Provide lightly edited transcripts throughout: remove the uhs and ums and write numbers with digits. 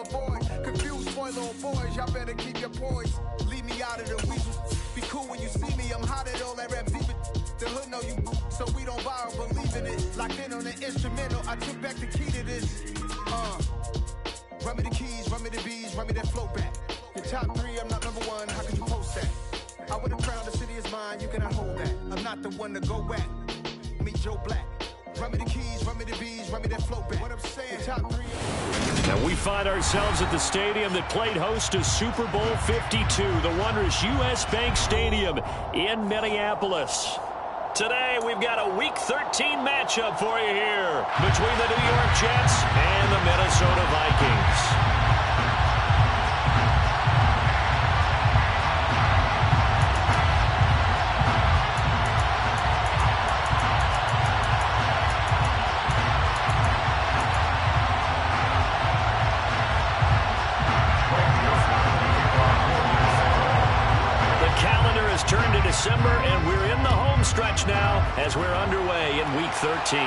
avoid. Confused, spoiler boys, y'all better keep your poise. Leave me out of the weasel. Be cool when you see me, I'm hot at all that rap deep. The hood know you, so we don't borrow, believe in it. Locked in on the instrumental, I took back the key to this. Run me the keys, run me the bees, run me that flow back. Your top 3, I'm not number 1, how could you post that? I would have crowned the city is mine, you cannot hold that. I'm not the one to go back. Meet Joe Black. Run me the keys, run me the bees, run me that flow back. What I'm saying, top 3. And we find ourselves at the stadium that played host to Super Bowl 52, the wondrous U.S. Bank Stadium in Minneapolis. Today, we've got a Week 13 matchup for you here between the New York Jets and the Minnesota Vikings. Turned to December, and we're in the home stretch now as we're underway in Week 13.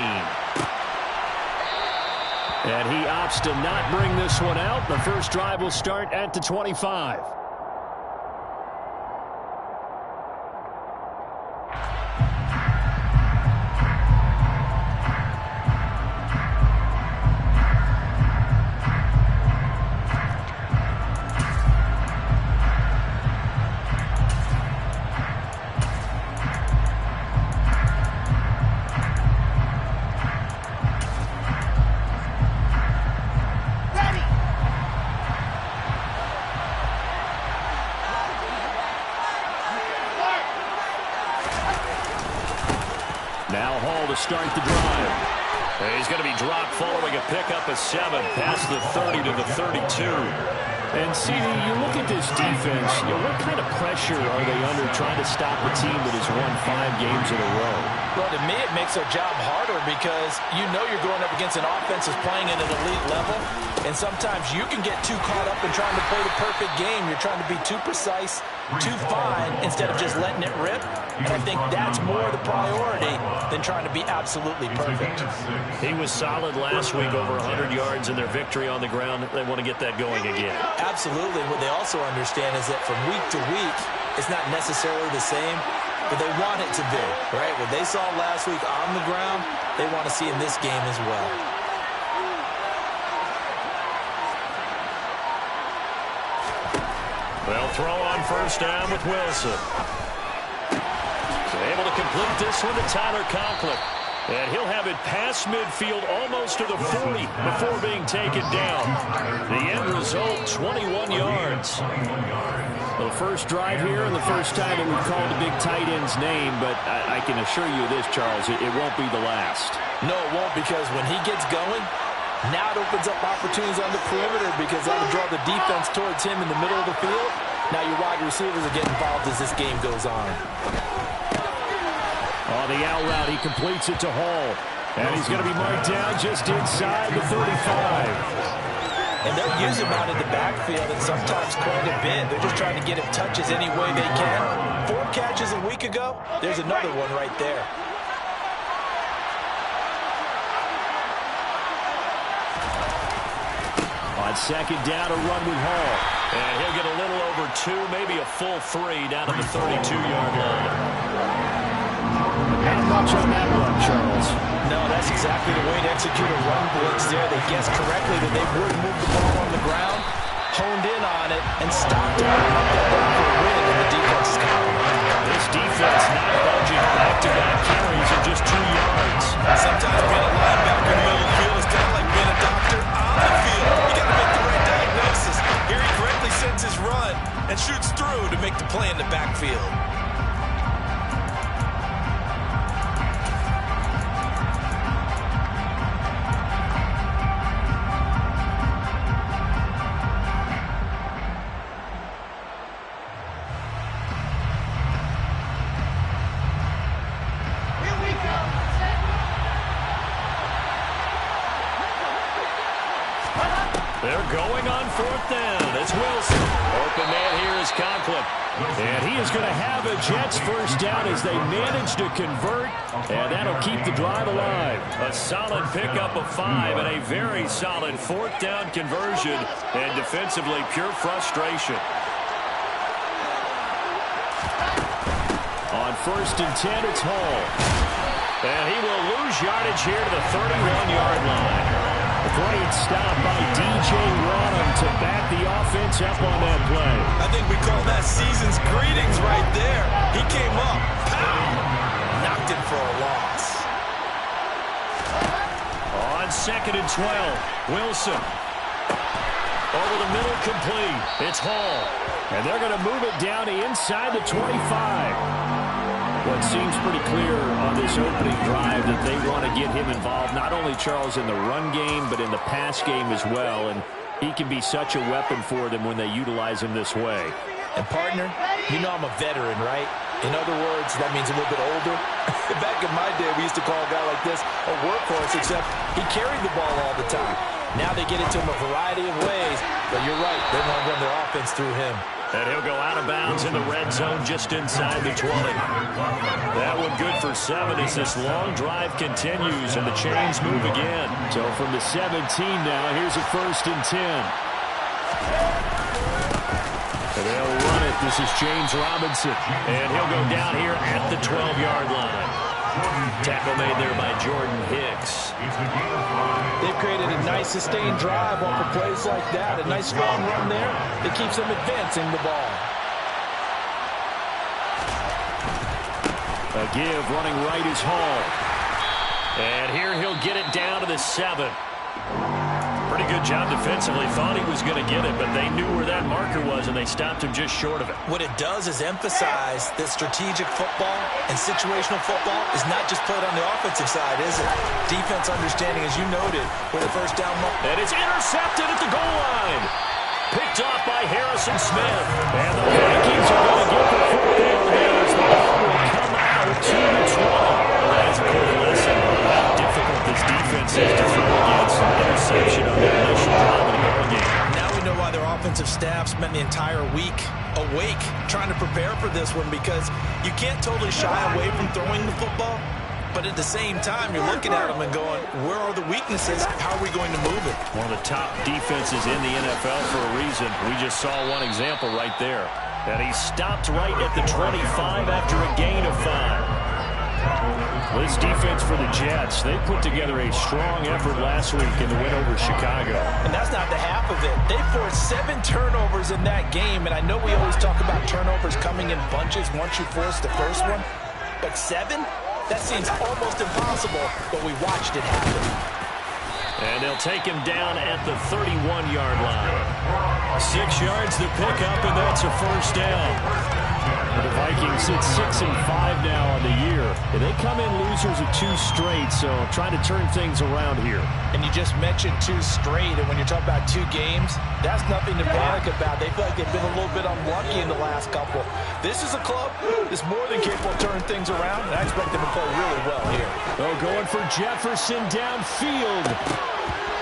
And he opts to not bring this one out. The first drive will start at the 25. Start the drive. He's going to be dropped following a pickup of 7 past the 30 to the 32. And CD, you look at this defense, what kind of pressure are they under trying to stop a team that has won 5 games in a row? Well, to me, it makes their job harder because you're going up against an offense that's playing at an elite level, and sometimes you can get too caught up in trying to play the perfect game. You're trying to be too precise, too fine, instead of just letting it rip. And I think that's more the priority than trying to be absolutely perfect. He was solid last week, over 100 yards in their victory on the ground. They want to get that going again. Absolutely. What they also understand is that from week to week, it's not necessarily the same, but they want it to be, right? What they saw last week on the ground, they want to see in this game as well. Well, throw on first down with Wilson. So able to complete this one to Tyler Conklin. And he'll have it past midfield almost to the 40 before being taken down. The end result, 21 yards. Well, the first drive here and the first time that we've called a big tight end's name, but I can assure you this, Charles, it won't be the last. No, it won't, because when he gets going, now it opens up opportunities on the perimeter because that will draw the defense towards him in the middle of the field. Now your wide receivers will get involved as this game goes on. On the out route, he completes it to Hall. And he's going to be marked down just inside the 35. And they'll use him out in the backfield and sometimes quite a bit. They're just trying to get him touches any way they can. 4 catches a week ago. There's another one right there. On second down, a run with Hall. And he'll get a little over 2, maybe a full 3 down to the 32-yard line. Not much on that run, Charles. No, that's exactly the way to execute a run blitz there. They guessed correctly that they would move the ball on the ground, honed in on it, and stopped it. For a win in the defense's column. This defense not budging back-to-back carries of just 2 yards. Sometimes being a linebacker in the middle of the field is kind of like being a doctor on the field. You got to make the right diagnosis. Here he correctly sends his run and shoots through to make the play in the backfield. They're going on 4th down. It's Wilson. Open man here is Conklin. And he is going to have a Jets first down as they manage to convert. And that'll keep the drive alive. A solid pickup of 5 and a very solid 4th down conversion. And defensively, pure frustration. On 1st and 10, it's Hall. And he will lose yardage here to the 31-yard line. A great stop by D.J. Rodham to back the offense up on that play. I think we call that season's greetings right there. He came up, pow, knocked him for a loss. On 2nd and 12, Wilson. Over the middle, complete. It's Hall. And they're going to move it down to inside the 25. What seems pretty clear on this opening drive that they want to get him involved, not only, Charles, in the run game, but in the pass game as well. And he can be such a weapon for them when they utilize him this way. And, partner, you know I'm a veteran, right? In other words, that means a little bit older. Back in my day, we used to call a guy like this a workhorse, except he carried the ball all the time. Now they get it to him a variety of ways. But you're right, they want to run their offense through him. And he'll go out of bounds in the red zone just inside the 20. That one good for 7 as this long drive continues and the chains move again. So from the 17 now, here's a 1st and 10. And they'll run it. This is James Robinson. And he'll go down here at the 12-yard line. Tackle made there by Jordan Hicks. They've created a nice sustained drive off of plays like that. A nice strong run there that keeps them advancing the ball. A give running right is Hall. And here he'll get it down to the 7. Pretty good job defensively. Thought he was going to get it, but they knew where that marker was, and they stopped him just short of it. What it does is emphasize that strategic football and situational football is not just played on the offensive side, is it? Defense understanding, as you noted, where the first down mark. And it's intercepted at the goal line. Picked off by Harrison Smith. And the Vikings are going to get the 4th down here as the ball will come out to the 20. That's a good lesson on how difficult this defense is to throw against. Interception on the initial drive of the ball game. Now we know why their offensive staff spent the entire week awake trying to prepare for this one, because you can't totally shy away from throwing the football, but at the same time you're looking at them and going, where are the weaknesses? How are we going to move it? One of the top defenses in the NFL for a reason. We just saw one example right there. And he stopped right at the 25 after a gain of 5. This defense for the Jets, they put together a strong effort last week in the win over Chicago. And that's not the half of it. They forced 7 turnovers in that game, and I know we always talk about turnovers coming in bunches once you force the first one, but 7? That seems almost impossible, but we watched it happen. And they'll take him down at the 31-yard line. 6 yards to pick up, and that's a first down. The Vikings sit 6-5 now on the year. And they come in losers of 2 straight, so trying to turn things around here. And you just mentioned 2 straight, and when you're talking about 2 games, that's nothing to panic about. They feel like they've been a little bit unlucky in the last couple. This is a club that's more than capable of turning things around, and I expect them to play really well here. Oh, going for Jefferson downfield.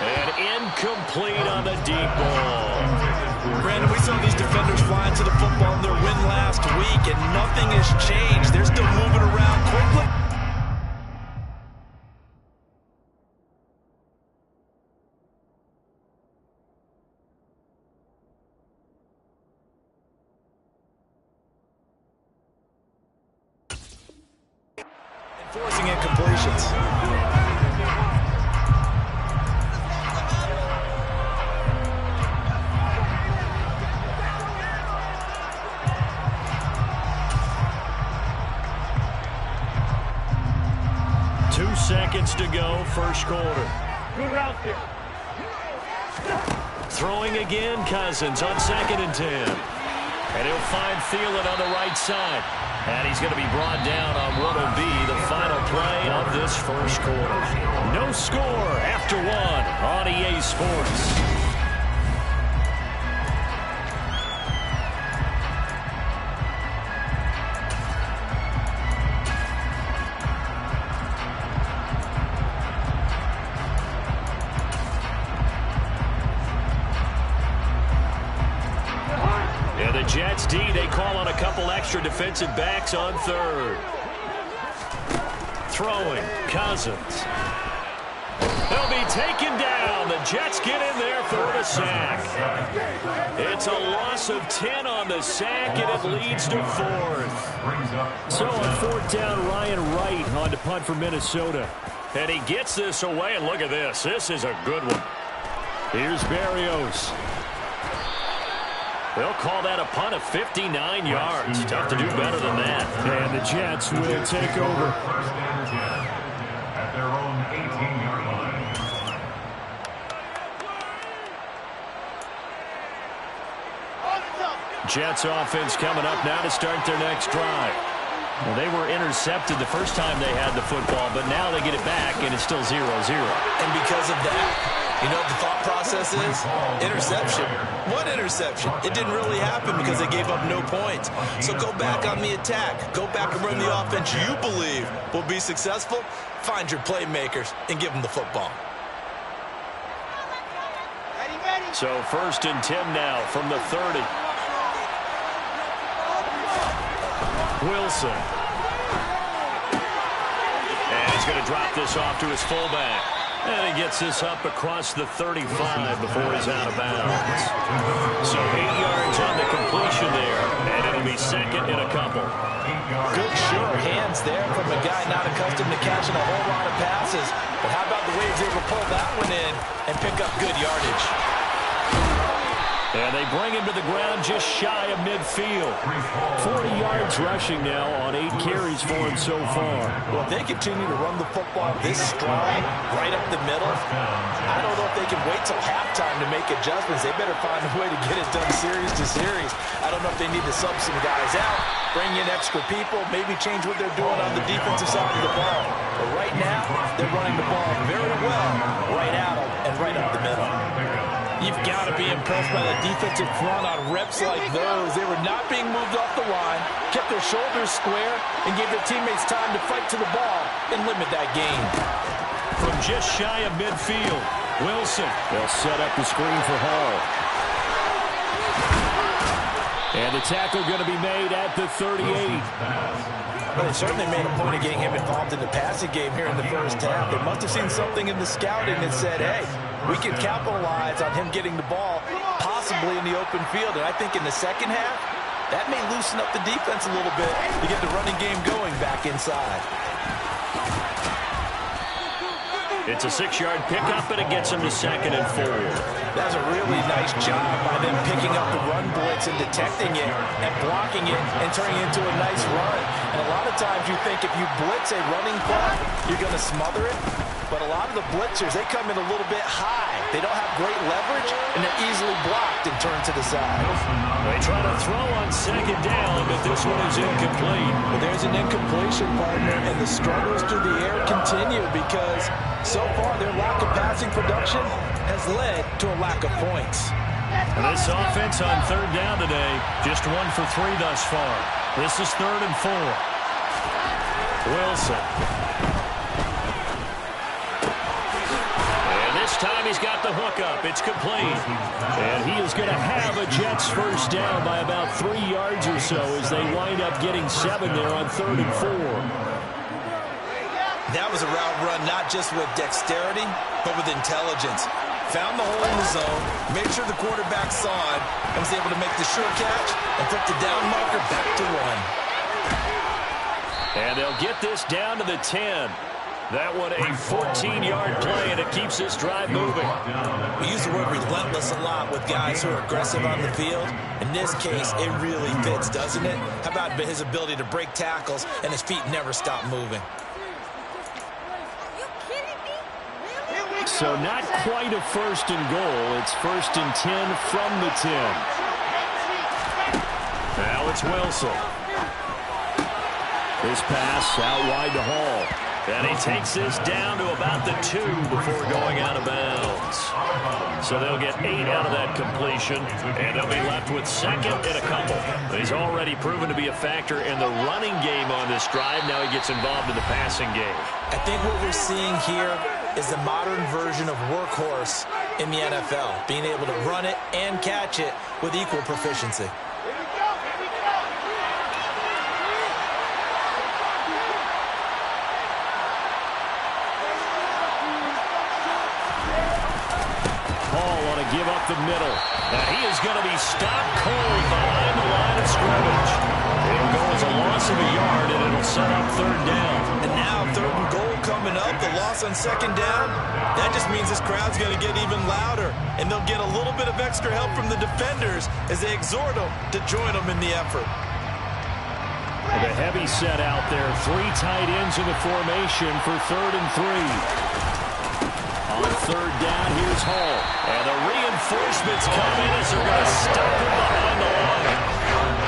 And incomplete on the deep ball. Brandon, we saw these defenders flying to the football in their win last week, and nothing has changed. They're still moving around quickly. Enforcing incompletions. 2 seconds to go, first quarter. Good route there. Throwing again, Cousins on 2nd and 10. And he'll find Thielen on the right side. And he's going to be brought down on what will be the final play of this first quarter. No score after 1 on EA Sports. the Jets D, they call on a couple extra defensive backs on third. Throwing, Cousins. He'll be taken down. The Jets get in there for the sack. It's a loss of 10 on the sack, and it leads to 4th. So on 4th down, Ryan Wright on to punt for Minnesota. And he gets this away, and look at this. This is a good one. Here's Berrios. They'll call that a punt of 59 yards. Tough to do better than that. And the Jets will take over. At their own 18-yard line. Jets offense coming up now to start their next drive. Well, they were intercepted the first time they had the football, but now they get it back, and it's still 0-0. And because of that, you know what the thought process is? Interception. What interception? It didn't really happen because they gave up no points. So go back on the attack. Go back and run the offense you believe will be successful. Find your playmakers and give them the football. So 1st and 10 now from the 30. Wilson. And he's going to drop this off to his fullback. And he gets this up across the 35 before he's out of bounds. So 8 yards on the completion there, and it'll be 2nd and a couple. Good, sure hands there from a guy not accustomed to catching a whole lot of passes. But how about the way he's able to pull that one in and pick up good yardage? And they bring him to the ground just shy of midfield. 40 yards rushing now on 8 carries for him so far. Well, if they continue to run the football this strong, right up the middle, I don't know if they can wait till halftime to make adjustments. They better find a way to get it done series to series. I don't know if they need to sub some guys out, bring in extra people, maybe change what they're doing on the defensive side of the ball. But right now, they're running the ball very well right at them and right up the middle. You've got to be impressed by the defensive front on reps like those. They were not being moved off the line, kept their shoulders square, and gave their teammates time to fight to the ball and limit that gain. From just shy of midfield, Wilson. They'll set up the screen for Hall. And the tackle going to be made at the 38. Well, they certainly made a point of getting him involved in the passing game here in the first half. They must have seen something in the scouting that said, hey, we can capitalize on him getting the ball possibly in the open field. And I think in the second half, that may loosen up the defense a little bit to get the running game going back inside. It's a 6-yard pickup, and it gets him to 2nd and 4. That's a really nice job by them picking up the run blitz and detecting it and blocking it and turning it into a nice run. And a lot of times you think if you blitz a running play, you're going to smother it. But a lot of the blitzers, they come in a little bit high. They don't have great leverage, and they're easily blocked and turned to the side. They try to throw on 2nd down, but this one is incomplete. Well, there's an incompletion, partner, and the struggles through the air continue because so far their lack of passing production has led to a lack of points. And this offense on 3rd down today, just 1 for 3 thus far. This is 3rd and 4. Wilson. This time he's got the hook up. It's complete. And he is going to have a Jets first down by about 3 yards or so as they wind up getting 7 there on 3rd and 4. That was a route run not just with dexterity, but with intelligence. Found the hole in the zone, made sure the quarterback saw it, and was able to make the sure catch and put the down marker back to 1. And they'll get this down to the 10. That one a 14-yard play, and it keeps this drive moving. We use the word relentless a lot with guys who are aggressive on the field. In this case, it really fits, doesn't it? How about his ability to break tackles and his feet never stop moving? So not quite a 1st and goal. It's 1st and 10 from the 10. Now it's Wilson. This pass out wide to Hall. And he takes this down to about the 2 before going out of bounds. So they'll get 8 out of that completion, and they'll be left with 2nd and a couple. He's already proven to be a factor in the running game on this drive. Now he gets involved in the passing game. I think what we're seeing here is the modern version of workhorse in the NFL, being able to run it and catch it with equal proficiency. give up the middle. And he is going to be stopped cold behind the line of scrimmage. It'll go as a loss of a yard, and it'll set up third down. And now 3rd and goal coming up, the loss on 2nd down. That just means this crowd's going to get even louder, and they'll get a little bit of extra help from the defenders as they exhort them to join them in the effort. The heavy set out there. 3 tight ends in the formation for 3rd and 3. On 3rd down, here's Hall. And the reinforcements come in as they're going to stop him behind the line.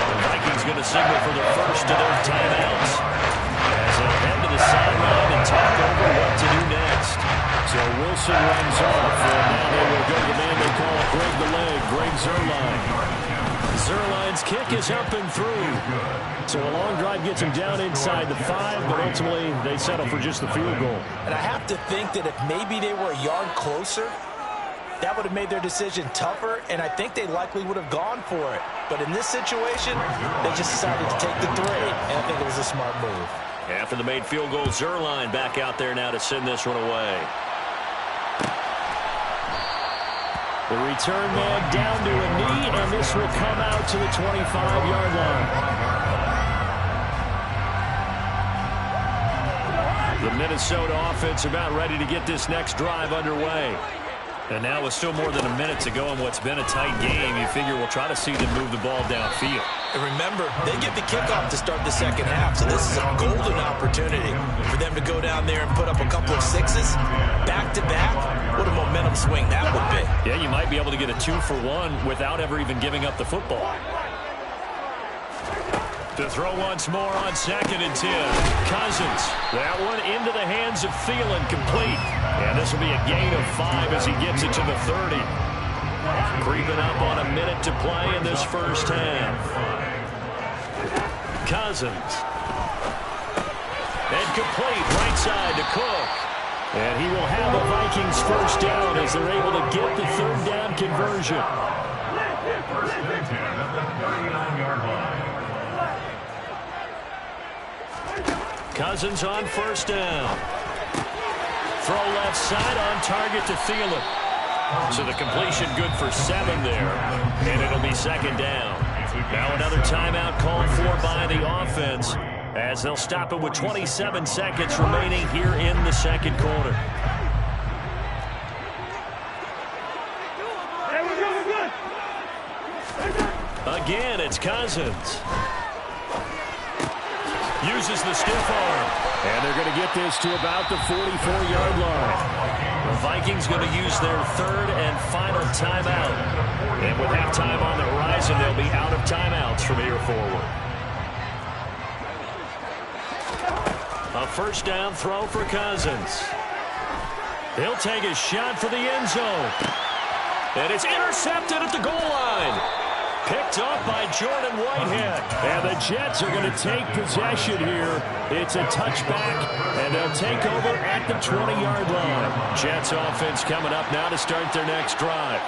The Vikings going to signal for the first of their timeouts as they'll head to the sideline and talk over what to do next. So Wilson runs off, and now they will go to the man they call Greg the Leg, Greg Zuerlein. Zuerlein's kick is up and through. So a long drive gets him down inside the 5, but ultimately they settle for just the field goal. And I have to think that if maybe they were a yard closer, that would have made their decision tougher, and I think they likely would have gone for it. But in this situation, they just decided to take the 3, and I think it was a smart move. After the made field goal, Zuerlein back out there now to send this one away. The return man down to a knee, and this will come out to the 25-yard line. The Minnesota offense about ready to get this next drive underway. And now with still more than a minute to go in what's been a tight game, you figure we'll try to see them move the ball downfield. And remember, they get the kickoff to start the 2nd half, so this is a golden opportunity for them to go down there and put up a couple of 6s back-to-back. What a momentum swing that would be. Yeah, you might be able to get a 2-for-1 without ever even giving up the football. To throw once more on 2nd and 10. Cousins. That one into the hands of Thielen, complete. And this will be a gain of 5 as he gets it to the 30. Creeping up on a minute to play in this first half. Cousins. And complete right side to Cook. And he will have a Vikings first down as they're able to get the 3rd down conversion. Cousins on 1st down. Throw left side on target to Thielen. So the completion good for 7 there. And it'll be 2nd down. Now another timeout called for by the offense as they'll stop it with 27 seconds remaining here in the 2nd quarter. Again, it's Cousins. Uses the stiff arm. And they're going to get this to about the 44-yard line. The Vikings going to use their 3rd and final timeout. And with halftime on the horizon, they'll be out of timeouts from here forward. A 1st down throw for Cousins. He'll take a shot for the end zone. And it's intercepted at the goal line. Picked up by Jordan Whitehead. And the Jets are going to take possession here. It's a touchback, and they'll take over at the 20-yard line. Jets offense coming up now to start their next drive.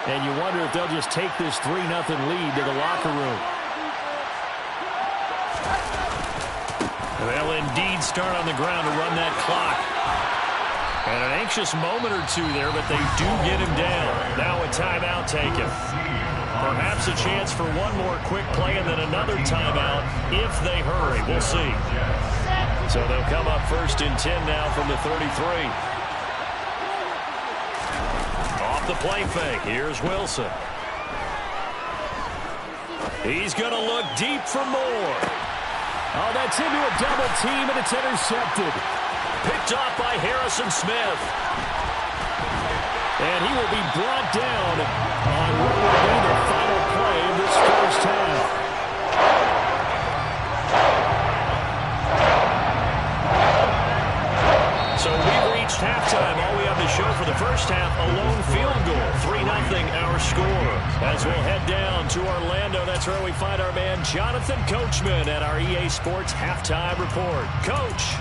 And you wonder if they'll just take this 3-0 lead to the locker room. They'll indeed start on the ground to run that clock. And an anxious moment or two there, but they do get him down. Now a timeout taken. Perhaps a chance for one more quick play and then another timeout if they hurry. We'll see. So they'll come up 1st and 10 now from the 33. Off the play fake. Here's Wilson. He's going to look deep for more. Oh, that's into a double team, and it's intercepted. Picked off by Harrison Smith. And he will be brought down on what will be the final play of this first half. So we've reached halftime. All we have to show for the first half, a lone field goal. 3-0 our score. As we'll head down to Orlando, that's where we find our man Jonathan Coachman at our EA Sports Halftime Report. Coach.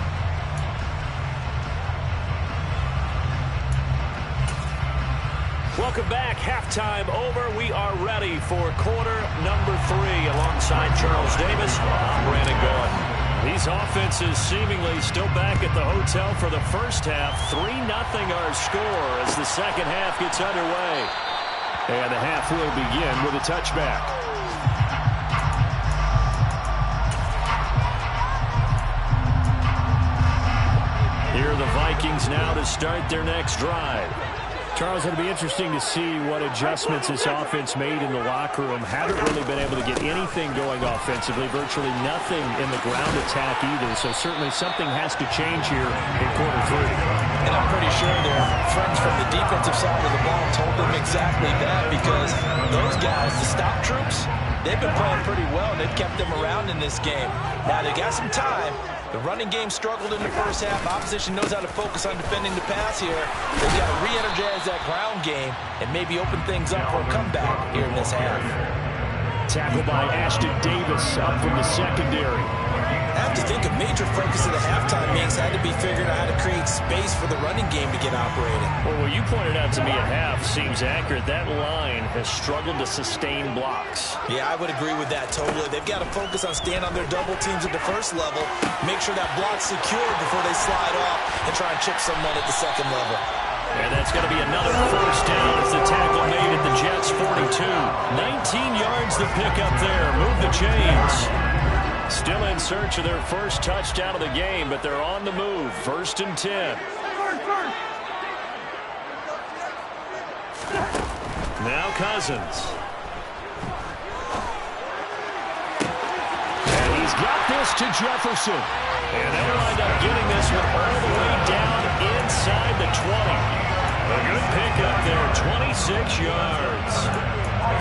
Welcome back. Halftime over. We are ready for quarter number 3 alongside Charles Davis. I'm Brandon Gaudin. These offenses seemingly still back at the hotel for the first half. 3-0 our score as the second half gets underway. And the half will begin with a touchback. Here are the Vikings now to start their next drive. Charles, it'll be interesting to see what adjustments this offense made in the locker room. Haven't really been able to get anything going offensively, virtually nothing in the ground attack either. So certainly something has to change here in quarter three. And I'm pretty sure their friends from the defensive side of the ball told them exactly that, because those guys, the stop troops, they've been playing pretty well. They've kept them around in this game. Now they got some time. The running game struggled in the first half. Opposition knows how to focus on defending the pass here. They've got to re-energize that ground game and maybe open things up for a comeback here in this half. Tackled by Ashton Davis up from the secondary. I have to think a major focus of the halftime means had to be figuring out how to create space for the running game to get operating. Well, what you pointed out to me at half seems accurate. That line has struggled to sustain blocks. Yeah, I would agree with that totally. They've got to focus on staying on their double teams at the first level, make sure that block's secure before they slide off and try and chip someone at the second level. And that's going to be another first down as the tackle made at the Jets' 42. 19 yards to pick up there. Move the chains. Still in search of their first touchdown of the game, but they're on the move. 1st and 10. Now Cousins. And he's got this to Jefferson. And they wind up getting this one all the way down inside the 20. A good pickup there, 26 yards.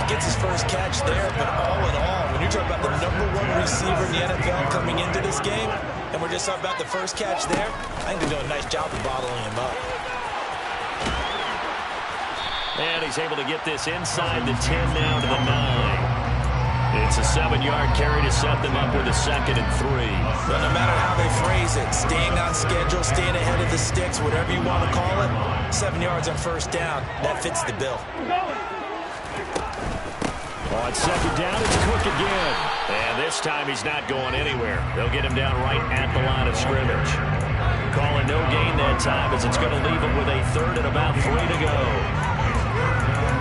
He gets his first catch there, but all in all, when you're talking about the #1 receiver in the NFL coming into this game, and we're just talking about the first catch there, I think they're doing a nice job of bottling him up. And he's able to get this inside the 10 now to the 9. It's a 7-yard carry to set them up with a 2nd and 3. But no matter how they phrase it, staying on schedule, staying ahead of the sticks, whatever you want to call it, 7 yards on first down, that fits the bill. On 2nd down, it's Cook again. And this time he's not going anywhere. They'll get him down right at the line of scrimmage. Calling no gain that time as it's going to leave him with a 3rd and about 3 to go.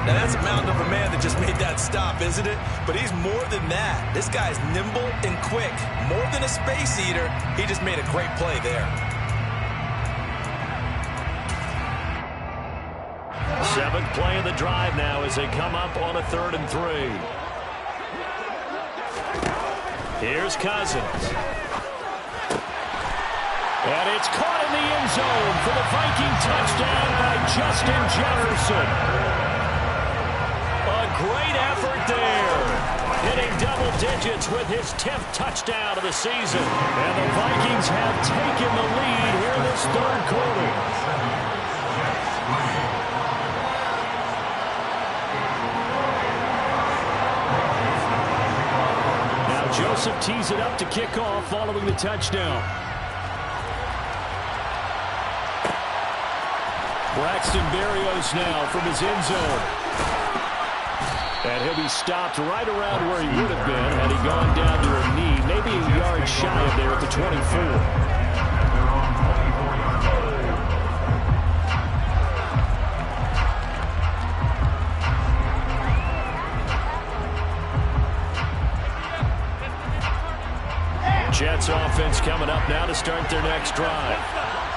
Now that's a mountain of a man that just made that stop, isn't it? But he's more than that. This guy's nimble and quick. More than a space eater, he just made a great play there. 7th play of the drive now as they come up on a 3rd and 3. Here's Cousins. And it's caught in the end zone for the Viking touchdown by Justin Jefferson. A great effort there. Hitting double digits with his 10th touchdown of the season. And the Vikings have taken the lead here in this 3rd quarter. Joseph tees it up to kick off following the touchdown. Braxton Berrios now from his end zone. And he'll be stopped right around where he would have been had he gone down to a knee, maybe a yard shy of there at the 24. Jets offense coming up now to start their next drive.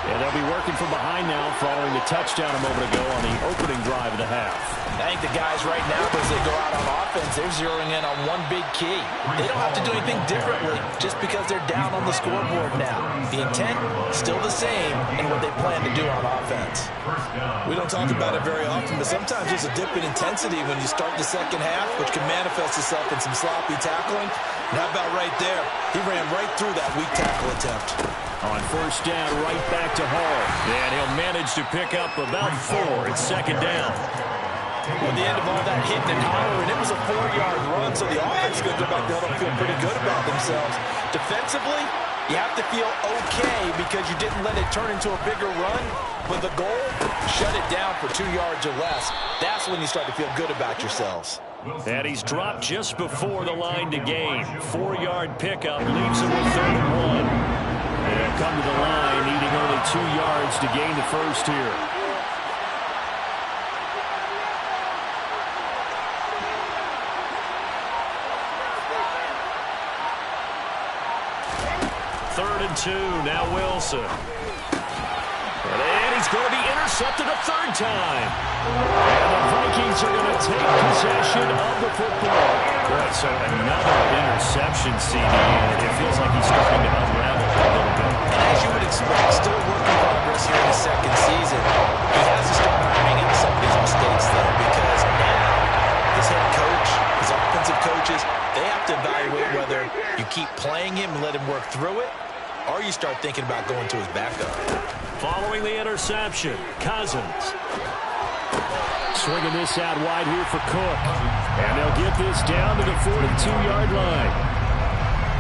And they'll be working from behind now following the touchdown a moment ago on the opening drive of the half. I think the guys right now, as they go out on offense, they're zeroing in on one big key. They don't have to do anything differently just because they're down on the scoreboard now. The intent, still the same in what they plan to do on offense. We don't talk about it very often, but sometimes there's a dip in intensity when you start the second half, which can manifest itself in some sloppy tackling. And how about right there? He ran right through that weak tackle attempt. On first down, right back to Hall. And he'll manage to pick up about 4 at 2nd down. At the end of all that hitting and hollering, it was a 4-yard run, so the offense is going to go back there and feel pretty good about themselves. Defensively, you have to feel okay because you didn't let it turn into a bigger run. But the goal, shut it down for 2 yards or less. That's when you start to feel good about yourselves. And he's dropped just before the line to gain. 4-yard pickup leaves him with 3rd and 1. And he'll come to the line, needing only 2 yards to gain the first here. 3rd and 2. Now Wilson. And he's going to be intercepted a third time. And the Vikings are going to take possession of the football. Right, so another interception, CD. It feels like he's starting to unravel a little bit. And as you would expect, still work in progress here in his second season. He has to start ironing out some of these mistakes, though, because now his head coach, his offensive coaches, they have to evaluate whether you keep playing him and let him work through it, or you start thinking about going to his backup. Following the interception, Cousins. Swinging this out wide here for Cook. And they'll get this down to the 42-yard line.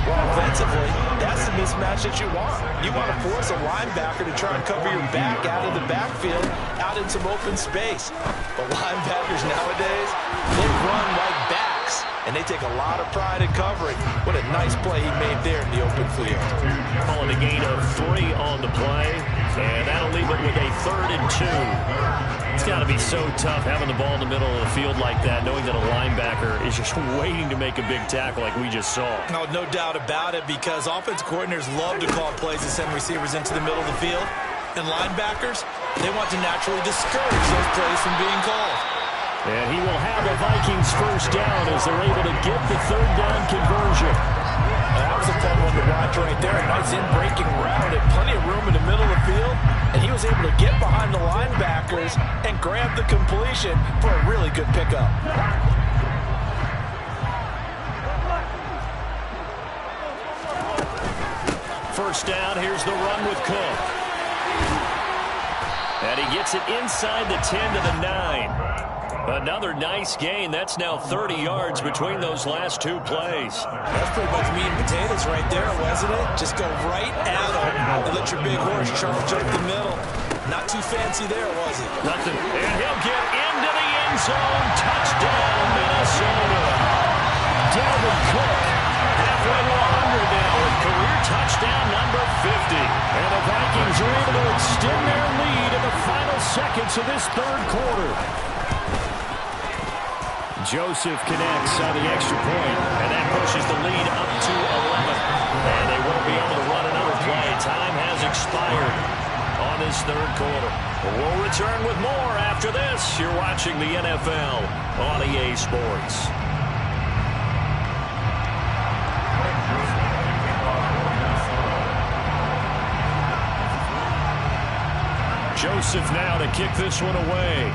Well, offensively, that's the mismatch that you want. You want to force a linebacker to try and cover your back out of the backfield, out in some open space. But linebackers nowadays, they run like backs, and they take a lot of pride in covering. What a nice play he made there in the open field. Calling a gain of 3 on the play, and that'll leave it with a 3rd and 2. It's got to be so tough having the ball in the middle of the field like that, knowing that a linebacker is just waiting to make a big tackle like we just saw. No doubt about it, because offense coordinators love to call plays to send receivers into the middle of the field. And linebackers, they want to naturally discourage those plays from being called. And he will have the Vikings first down as they're able to get the 3rd down conversion. That was a fun one to watch right there. A nice in-breaking route and plenty of room in the middle of the field. And he was able to get behind the linebackers and grab the completion for a really good pickup. First down, here's the run with Cook. And he gets it inside the 10 to the 9. Another nice gain. That's now 30 yards between those last 2 plays. That's pretty much meat and potatoes right there, wasn't it? Just go right at him and let your big horse charge up the middle. Not too fancy there, was it? Nothing. And he'll get into the end zone. Touchdown, Minnesota. Dalvin Cook, halfway to 100 now with career touchdown number 50. And the Vikings are able to extend their lead in the final seconds of this 3rd quarter. Joseph connects on the extra point, and that pushes the lead up to 11. And they won't be able to run another play. Time has expired on this 3rd quarter. We'll return with more after this. You're watching the NFL on EA Sports. Joseph now to kick this one away.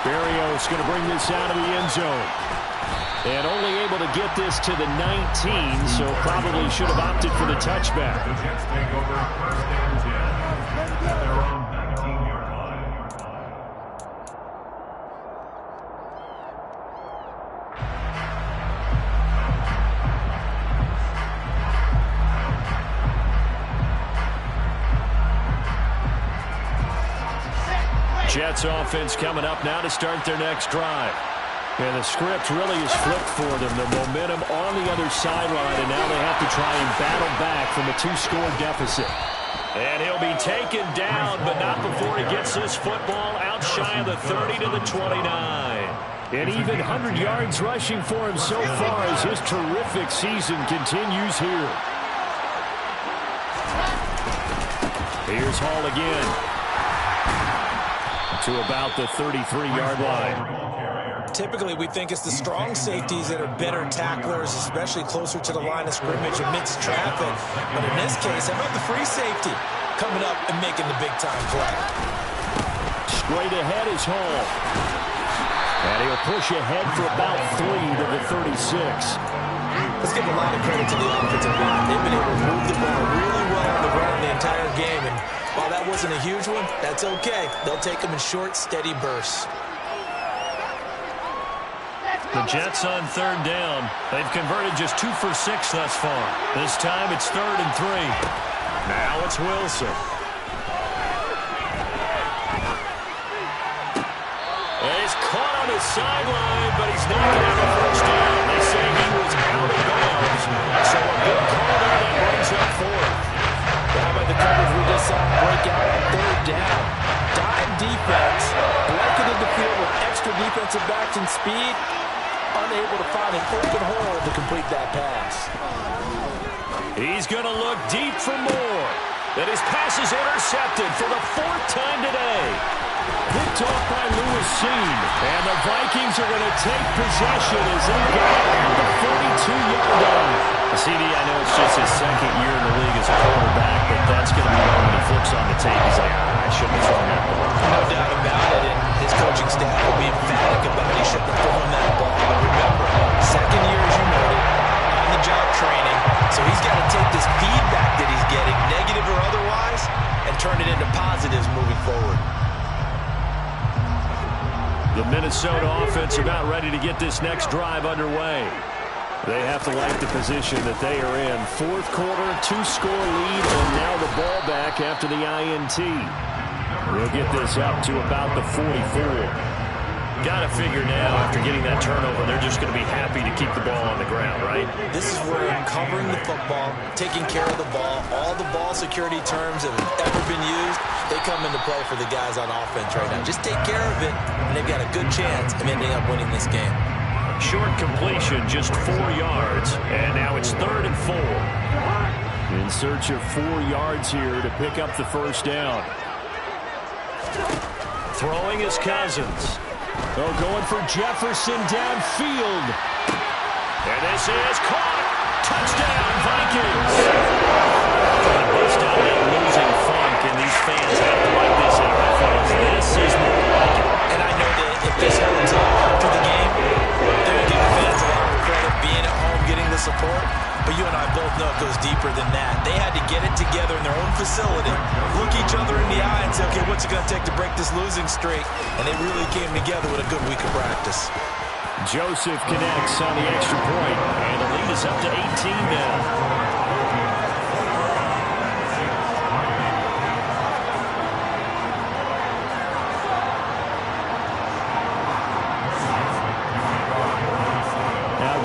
Berrios going to bring this out of the end zone. And only able to get this to the 19, so probably should have opted for the touchback. The Jets take over 1st and 10 at their own 19-yard line. Jets offense coming up now to start their next drive. And the script really is flipped for them. The momentum on the other sideline, and now they have to try and battle back from a 2-score deficit. And he'll be taken down, but not before he gets this football out shy of the 30 to the 29. And even 100 yards rushing for him so far as his terrific season continues here. Here's Hall again to about the 33-yard line. Typically, we think it's the strong safeties that are better tacklers, especially closer to the line of scrimmage amidst traffic. But in this case, how about the free safety coming up and making the big-time play? Straight ahead is Hall. And he'll push ahead for about 3 to the 36. Let's give a lot of credit to the offensive line. They've been able to move the ball really well on the run the entire game. And while that wasn't a huge one, that's okay. They'll take them in short, steady bursts. The Jets on 3rd down. They've converted just 2 for 6 thus far. This time it's 3rd and 3. Now it's Wilson. And he's caught on his sideline, but he's not going to have a first down. They say he was out of bounds. So a good call there that brings up 4th. How about the coverage we just saw break out on 3rd down? Dime defense, blanketed the field with extra defensive backs and speed. unable to find an open hole to complete that pass. He's going to look deep for more. And his pass is intercepted for the 4th time today. Picked off by Lewis Seen. And the Vikings are going to take possession as they go at the 42-yard line. CD, I know it's just his 2nd year in the league as a quarterback, but that's going to be one when he flips on the tape. He's like, I shouldn't have thrown that ball. No doubt about it, and his coaching staff will be emphatic about he shouldn't have thrown that ball. But remember, 2nd year, as you noted, on-the-job training, so he's got to take this feedback that he's getting, negative or otherwise, and turn it into positives moving forward. The Minnesota offense about ready to get this next drive underway. They have to like the position that they are in. 4th quarter, 2-score lead, and now the ball back after the INT. We'll get this up to about the 44. Got to figure now, after getting that turnover, they're just going to be happy to keep the ball on the ground, right? This is where covering the football, taking care of the ball, all the ball security terms that have ever been used, they come into play for the guys on offense right now. Just take care of it, and they've got a good chance of ending up winning this game. Short completion, just 4 yards, and now it's 3rd and 4. In search of 4 yards here to pick up the 1st down. Throwing his Cousins. Oh, going for Jefferson downfield. And this is caught. Touchdown, Vikings. Trying to bust out that losing funk, and these fans have to like this NFL. This is more like it. And I know that if this holds up after the game, they're going to give the fans a lot of credit being at home, getting the support. But you and I both know it goes deeper than that. They had to get it together in their own facility, look each other in the eye and say, okay, what's it going to take to break this losing streak? And they really came together with a good week of practice. Joseph connects on the extra point, and the lead is up to 18 now.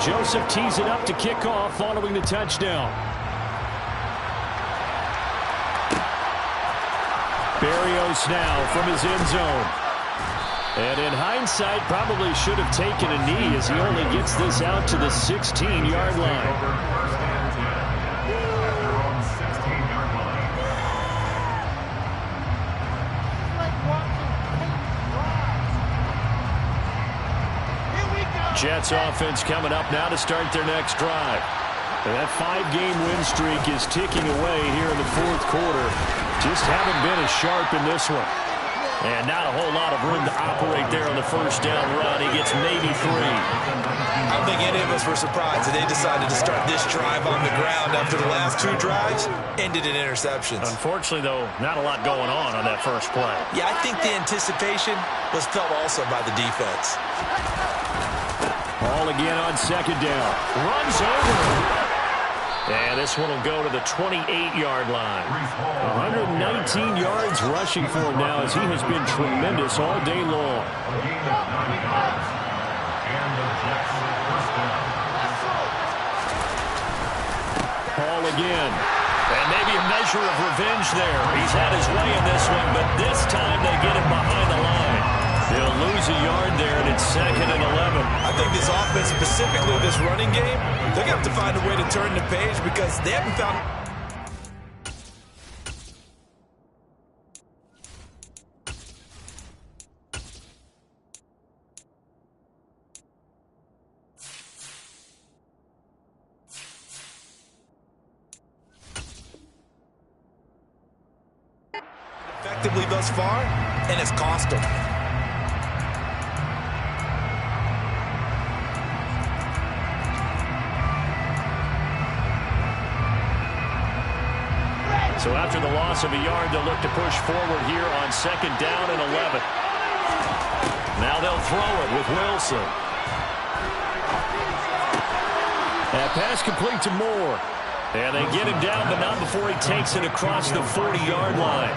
Joseph tees it up to kick off following the touchdown. Berrios now from his end zone. And in hindsight, probably should have taken a knee as he only gets this out to the 16-yard line. Jets offense coming up now to start their next drive. And that 5-game win streak is ticking away here in the 4th quarter. Just haven't been as sharp in this one. And not a whole lot of room to operate there on the 1st down run. He gets maybe 3. I don't think any of us were surprised that they decided to start this drive on the ground after the last 2 drives ended in interceptions. Unfortunately, though, not a lot going on that first play. Yeah, I think the anticipation was felt also by the defense. Ball again on 2nd down. Runs over. And this one will go to the 28-yard line. 119 yards rushing for him now as he has been tremendous all day long. Ball again. And maybe a measure of revenge there. He's had his way in this one, but this time they get him behind the line. They'll lose a yard there, and it's 2nd and 11. I think this offense, specifically this running game, they're going to have to find a way to turn the page because they haven't found... effectively thus far, and it's cost them. So after the loss of a yard, they'll look to push forward here on 2nd down and 11. Now they'll throw it with Wilson. That pass complete to Moore. And they get him down, but not before he takes it across the 40-yard line.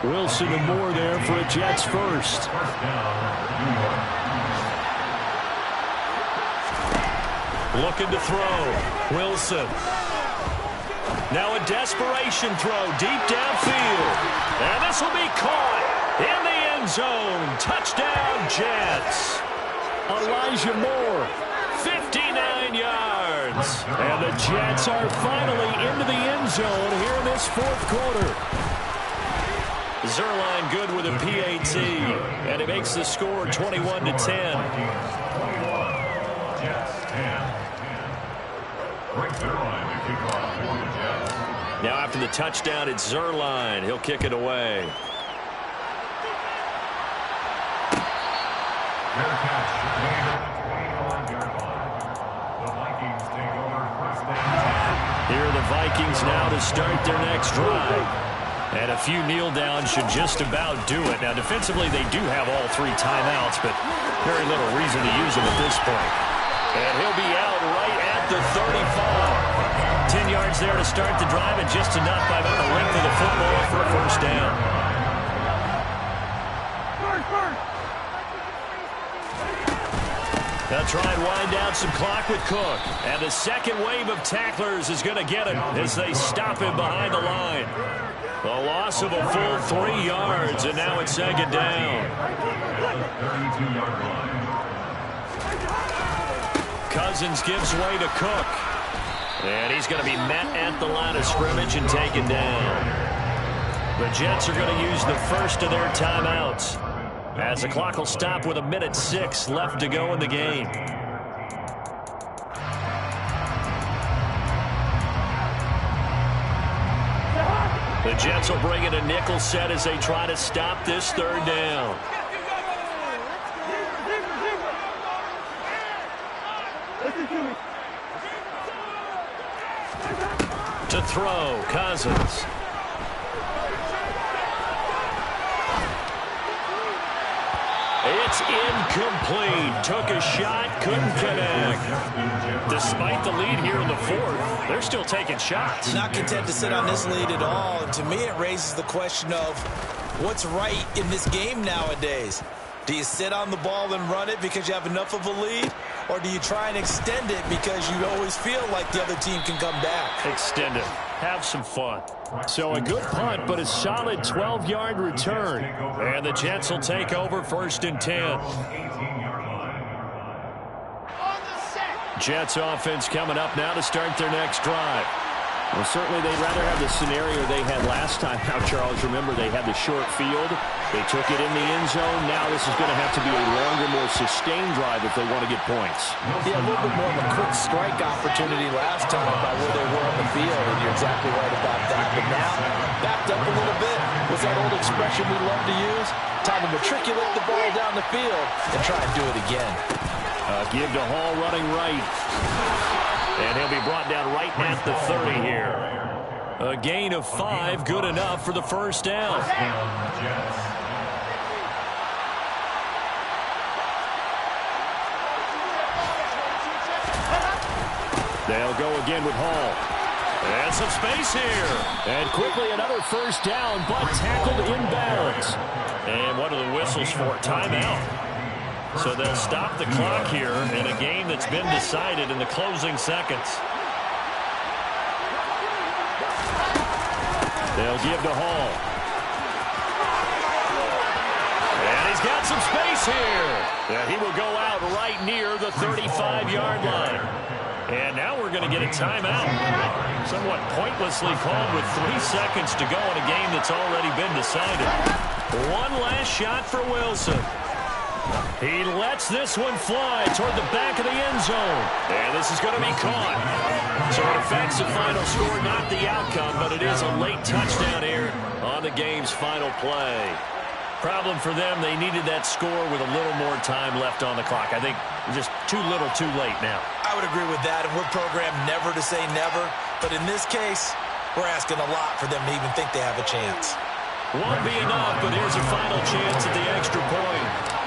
Wilson and Moore there for a Jets first. Looking to throw. Wilson. Now a desperation throw deep downfield. And this will be caught in the end zone. Touchdown, Jets. Elijah Moore 59 yards. And the Jets are finally into the end zone here in this fourth quarter. Zuerlein good with a PAT, and it makes the score 21-10. Now after the touchdown, it's Zuerlein. He'll kick it away. Here are the Vikings now to start their next drive. And a few kneel downs should just about do it. Now, defensively, they do have all three timeouts, but very little reason to use them at this point. And he'll be out right at the 35. 10 yards there to start the drive, and just enough by about the length of the football for a first down. They'll try and wind down some clock with Cook. And the second wave of tacklers is going to get him as they stop him behind the line. A loss of a full 3 yards, and now it's second down. Cousins gives way to Cook. And he's going to be met at the line of scrimmage and taken down. The Jets are going to use the first of their timeouts, as the clock will stop with 1:06 left to go in the game. The Jets will bring in a nickel set as they try to stop this third down. To throw, Cousins. It's incomplete. Took a shot, couldn't connect. Despite the lead here in the fourth, they're still taking shots. Not content to sit on this lead at all. And to me, it raises the question of what's right in this game nowadays. Do you sit on the ball and run it because you have enough of a lead? Or do you try and extend it because you always feel like the other team can come back? Extend it. Have some fun. So a good punt, but a solid 12-yard return. And the Jets will take over first and 10. Jets offense coming up now to start their next drive. Well, certainly they'd rather have the scenario they had last time. Now, Charles, remember they had the short field. They took it in the end zone. Now this is going to have to be a longer, more sustained drive if they want to get points. Yeah, a little bit more of a quick strike opportunity last time by where they were on the field, and you're exactly right about that. But now, backed up a little bit was that old expression we love to use. Time to matriculate the ball down the field and try and do it again. Give to Hall running right. And he'll be brought down right at the 30 here. A gain of 5, good enough for the first down. They'll go again with Hall. And some space here. And quickly another first down, but tackled inbounds. And what are the whistles for? Timeout. So they'll stop the clock here in a game that's been decided in the closing seconds. They'll give to Hall. And he's got some space here. And he will go out right near the 35-yard line. And now we're going to get a timeout. Somewhat pointlessly called with 3 seconds to go in a game that's already been decided. One last shot for Wilson. He lets this one fly toward the back of the end zone. And this is going to be caught. So it affects the final score, not the outcome, but it is a late touchdown here on the game's final play. Problem for them, they needed that score with a little more time left on the clock. I think just too little too late now. I would agree with that, and we're programmed never to say never. But in this case, we're asking a lot for them to even think they have a chance. Won't be enough, but here's a final chance at the extra point.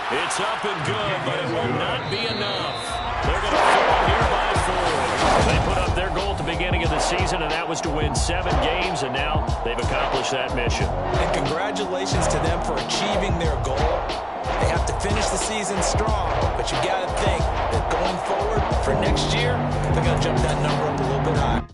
It's up and good, but it will not be enough. They're going to fall here by 4. They put up their goal at the beginning of the season, and that was to win 7 games, and now they've accomplished that mission. And congratulations to them for achieving their goal. They have to finish the season strong, but you got to think that going forward for next year, they're going to jump that number up a little bit high.